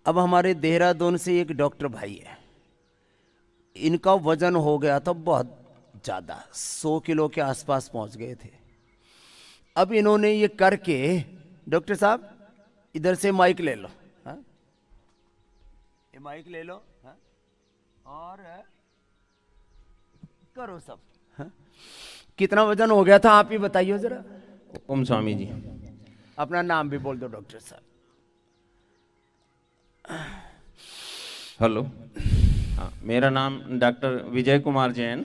अब हमारे देहरादून से एक डॉक्टर भाई है, इनका वजन हो गया था बहुत ज़्यादा, 100 किलो के आसपास पहुंच गए थे। अब इन्होंने ये करके, डॉक्टर साहब इधर से माइक ले लो, हाँ ये माइक ले लो, हाँ और करो सब, हाँ? कितना वजन हो गया था आप ही बताइए जरा। ओम स्वामी जी। अपना नाम भी बोल दो डॉक्टर साहब। हेलो। हाँ, मेरा नाम डॉक्टर विजय कुमार जैन,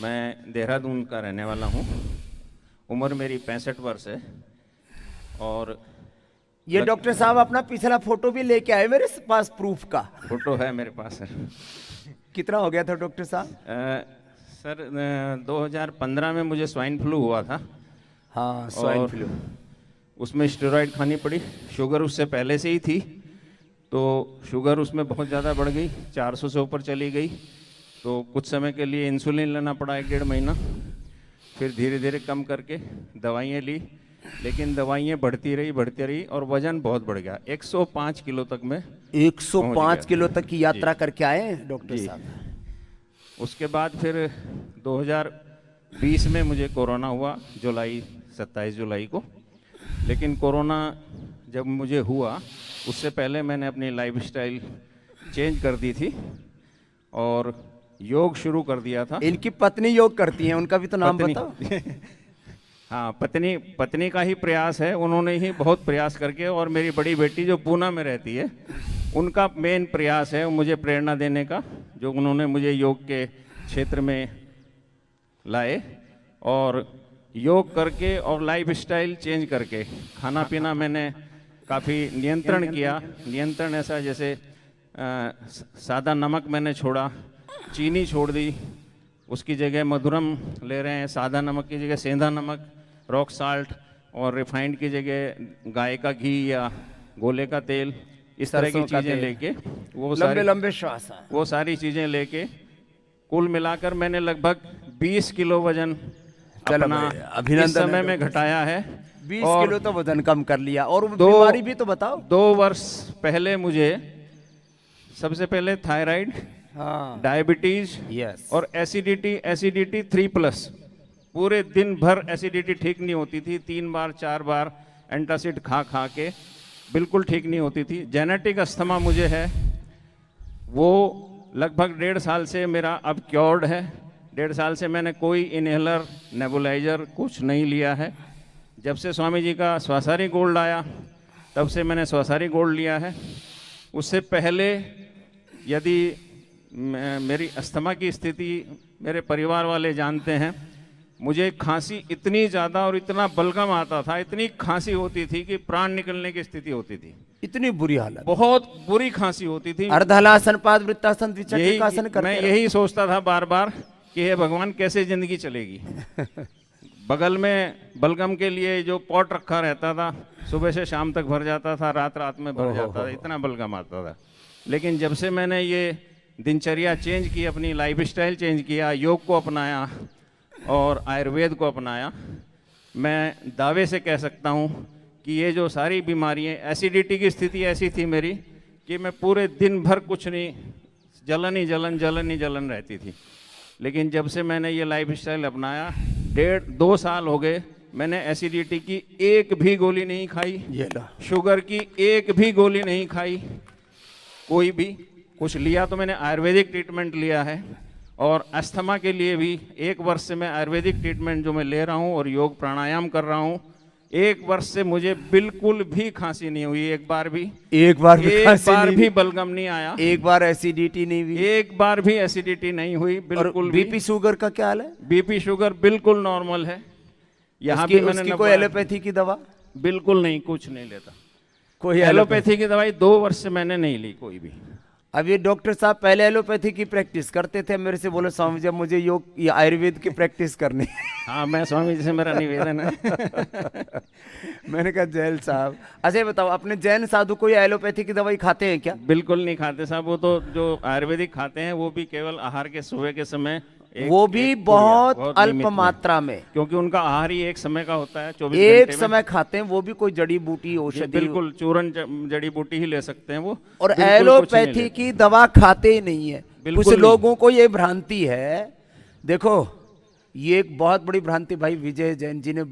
मैं देहरादून का रहने वाला हूँ। उम्र मेरी 65 वर्ष है। और ये डॉक्टर साहब अपना पिछला फोटो भी लेके आए मेरे पास, प्रूफ का फोटो है मेरे पास है। कितना हो गया था डॉक्टर साहब? सर 2015 में मुझे स्वाइन फ्लू हुआ था। हाँ स्वाइन फ्लू। उसमें स्टेरॉइड खानी पड़ी। शुगर उससे पहले से ही थी, तो शुगर उसमें बहुत ज़्यादा बढ़ गई, 400 से ऊपर चली गई। तो कुछ समय के लिए इंसुलिन लेना पड़ा, 1-1.5 महीना। फिर धीरे धीरे कम करके दवाइयाँ ली, लेकिन दवाइयाँ बढ़ती रही और वज़न बहुत बढ़ गया। 105 किलो तक में 105 किलो तक की यात्रा करके आए डॉक्टर साहब। उसके बाद फिर 2020 में मुझे कोरोना हुआ, 27 जुलाई को। लेकिन कोरोना जब मुझे हुआ, उससे पहले मैंने अपनी लाइफस्टाइल चेंज कर दी थी और योग शुरू कर दिया था। इनकी पत्नी योग करती हैं, उनका भी तो नाम बताओ। हाँ, पत्नी का ही प्रयास है, उन्होंने ही बहुत प्रयास करके, और मेरी बड़ी बेटी जो पूना में रहती है, उनका मेन प्रयास है मुझे प्रेरणा देने का, जो उन्होंने मुझे योग के क्षेत्र में लाए। और योग करके और लाइफस्टाइल चेंज करके, खाना पीना मैंने काफ़ी नियंत्रण किया। नियंत्रण ऐसा जैसे सादा नमक मैंने छोड़ा, चीनी छोड़ दी, उसकी जगह मधुरम ले रहे हैं। सादा नमक की जगह सेंधा नमक, रॉक साल्ट, और रिफाइंड की जगह गाय का घी या गोले का तेल, इस तरह की चीज़ें लेके, वो लंबे श्वास, वो सारी चीज़ें लेके कुल मिलाकर मैंने लगभग 20 किलो वजन अपना इस समय में घटाया है। 20 किलो तो वजन कम कर लिया। और बीमारी भी तो बताओ। 2 वर्ष पहले मुझे सबसे पहले थायराइड, हाँ, डायबिटीज, यस, और एसिडिटी 3+। पूरे दिन भर एसिडिटी ठीक नहीं होती थी, 3 बार 4 बार एंटासिड खा के बिल्कुल ठीक नहीं होती थी। जेनेटिक अस्थमा मुझे है, वो लगभग 1.5 साल से मेरा अब क्योर्ड है। 1.5 साल से मैंने कोई इनहेलर, नेबुलाइजर कुछ नहीं लिया है। जब से स्वामी जी का स्वासारी गोल्ड आया, तब से मैंने स्वासारी गोल्ड लिया है। उससे पहले यदि मेरी अस्थमा की स्थिति मेरे परिवार वाले जानते हैं, मुझे खांसी इतनी ज़्यादा और इतना बलगम आता था, इतनी खांसी होती थी कि प्राण निकलने की स्थिति होती थी। इतनी बुरी हालत, बहुत बुरी खांसी होती थी। अर्धहलासन, पादवृत्तासन, द्विचक्रासन करते मैं यही सोचता था बार बार कि हे भगवान, कैसे जिंदगी चलेगी। बगल में बलगम के लिए जो पॉट रखा रहता था, सुबह से शाम तक भर जाता था, रात में भर जाता था, इतना बलगम आता था। लेकिन जब से मैंने ये दिनचर्या चेंज की, अपनी लाइफस्टाइल चेंज किया, योग को अपनाया और आयुर्वेद को अपनाया, मैं दावे से कह सकता हूँ कि ये जो सारी बीमारियाँ, एसिडिटी की स्थिति ऐसी थी मेरी कि मैं पूरे दिन भर कुछ नहीं, जलन रहती थी। लेकिन जब से मैंने ये लाइफस्टाइल अपनाया, 1.5-2 साल हो गए, मैंने एसिडिटी की एक भी गोली नहीं खाई, शुगर की एक भी गोली नहीं खाई, कोई भी कुछ लिया तो मैंने आयुर्वेदिक ट्रीटमेंट लिया है। और अस्थमा के लिए भी 1 वर्ष से मैं आयुर्वेदिक ट्रीटमेंट जो मैं ले रहा हूँ और योग प्राणायाम कर रहा हूँ, 1 वर्ष से मुझे बिल्कुल भी खांसी नहीं हुई, एक बार भी बलगम नहीं आया, एक बार एसिडिटी नहीं हुई, एक बार भी एसिडिटी नहीं हुई, बिल्कुल। बीपी शुगर का क्या हाल है? बीपी शुगर बिल्कुल नॉर्मल है। यहाँ भी मैंने कोई एलोपैथी की दवा? बिल्कुल नहीं, कुछ नहीं लेता। कोई एलोपैथी की दवाई 2 वर्ष से मैंने नहीं ली कोई भी। अब ये डॉक्टर साहब पहले एलोपैथी की प्रैक्टिस करते थे, मेरे से बोले स्वामी जी मुझे योग या आयुर्वेद की प्रैक्टिस करनी। हाँ, मैं स्वामी जी से मेरा निवेदन है। मैंने कहा जैन साहब, अच्छा बताओ, अपने जैन साधु कोई एलोपैथी की दवाई खाते हैं क्या? बिल्कुल नहीं खाते साहब, वो तो जो आयुर्वेदिक खाते हैं वो भी केवल आहार के सुबह के समय वो भी एक बहुत नियमित अल्प में। मात्रा में। क्योंकि उनका आहार ही एक समय का होता है, 24 एक घंटे में। समय खाते हैं, वो भी कोई जड़ी बूटी औषधि। बिल्कुल चूरन जड़ी बूटी ही ले सकते हैं वो, और बिल्कुल कुछ नहीं एलोपैथी लेते। की दवा खाते ही नहीं है। बिल्कुल कुछ नहीं। लोगों को ये भ्रांति है, देखो ये एक बहुत बड़ी भ्रांति भाई विजय जैन जी ने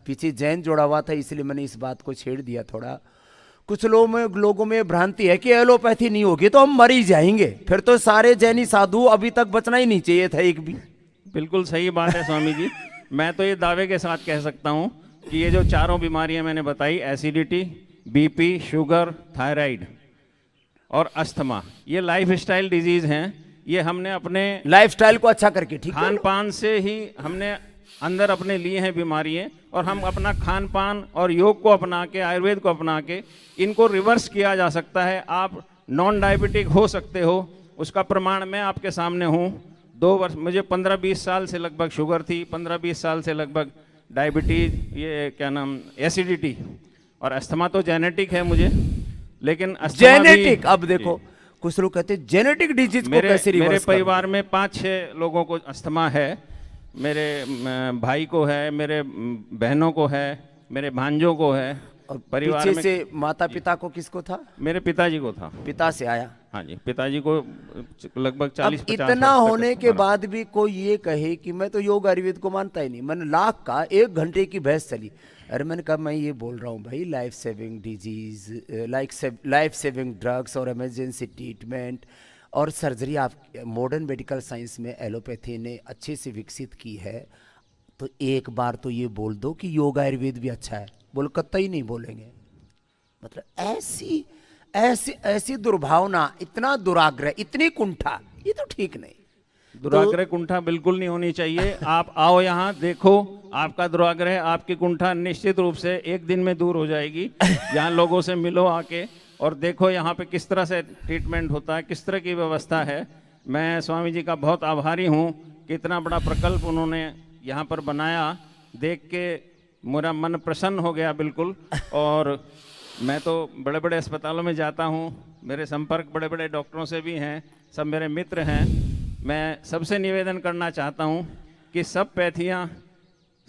पीछे जैन जोड़ा हुआ था, इसलिए मैंने इस बात को छेड़ दिया थोड़ा। कुछ लोगों में भ्रांति है कि एलोपैथी नहीं होगी तो हम मर ही जाएंगे, फिर तो सारे जैनी साधु अभी तक बचना ही नहीं चाहिए था एक भी। बिल्कुल सही बात है स्वामी जी। मैं तो ये दावे के साथ कह सकता हूँ कि ये जो चारों बीमारियां मैंने बताई, एसिडिटी, बीपी, शुगर, थायराइड और अस्थमा, ये लाइफस्टाइल डिजीज हैं। ये हमने अपने लाइफस्टाइल को अच्छा करके, ठीक है, खान पान से ही हमने अंदर अपने लिए हैं बीमारियां, और हम अपना खान पान और योग को अपना के, आयुर्वेद को अपना के इनको रिवर्स किया जा सकता है। आप नॉन डायबिटिक हो सकते हो, उसका प्रमाण मैं आपके सामने हूँ। 2 वर्ष, मुझे 15-20 साल से लगभग शुगर थी, 15-20 साल से लगभग डायबिटीज, ये क्या नाम, एसिडिटी, और अस्थमा तो जेनेटिक है मुझे, लेकिन अस्थमा भी- जेनेटिक। अब देखो कुछ लोग कहते हैं जेनेटिक डिजीज को कैसे मेरे रिवर्स करना? परिवार में 5-6 लोगों को अस्थमा है। मेरे भाई को है, मेरे बहनों को है, मेरे भांजों को है, और परिवार पीछे में से माता पिता को किसको था? मेरे पिताजी को था। पिता से आया। हाँ जी, पिताजी को लगभग अब 40-50 इतना वर्ष तक होने के अस्थमा रहा। बाद भी कोई ये कहे कि मैं तो योग आयुर्वेद को मानता ही नहीं, मैंने लाख का 1 घंटे की बहस चली। अरे मैंने कहा मैं ये बोल रहा हूँ भाई, life saving disease, life saving drugs और इमरजेंसी ट्रीटमेंट और सर्जरी आप मॉडर्न मेडिकल साइंस में एलोपैथी ने अच्छे से विकसित की है। तो एक बार तो ये बोल दो कि योग आयुर्वेद भी अच्छा है, बोलो कतई नहीं बोलेंगे। मतलब ऐसी ऐसी ऐसी दुर्भावना, इतना दुराग्रह, इतनी कुंठा, ये तो ठीक नहीं। दुराग्रह कुंठा बिल्कुल नहीं होनी चाहिए। आप आओ यहाँ, देखो, आपका दुराग्रह, आपकी कुंठा निश्चित रूप से एक दिन में दूर हो जाएगी। यहाँ लोगों से मिलो आके और देखो यहाँ पे किस तरह से ट्रीटमेंट होता है, किस तरह की व्यवस्था है। मैं स्वामी जी का बहुत आभारी हूँ कि इतना बड़ा प्रकल्प उन्होंने यहाँ पर बनाया, देख के मेरा मन प्रसन्न हो गया बिल्कुल। और मैं तो बड़े बड़े अस्पतालों में जाता हूँ, मेरे संपर्क बड़े बड़े डॉक्टरों से भी हैं, सब मेरे मित्र हैं। मैं सबसे निवेदन करना चाहता हूँ कि सब पैथियाँ,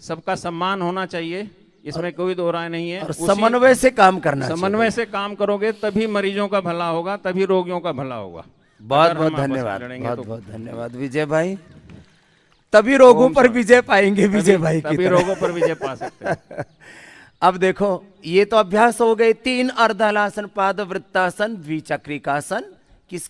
सबका सम्मान होना चाहिए, इसमें कोई दो राय नहीं है। और समन्वय से काम करना चाहिए। समन्वय से काम करोगे तभी मरीजों का भला होगा, तभी रोगियों का भला होगा। बहुत अगर बहुत हम आपस में धन्यवाद, लड़ेंगे बहुत तो बहुत धन्यवाद विजय भाई। तभी रोगों पर विजय पाएंगे विजय भाई की तभी तरह। रोगों पर विजय पा सकते हैं। अब देखो ये तो अभ्यास हो गए 3 अर्धहलासन, पाद वृत्तासन, द्विचक्रिकासन। किस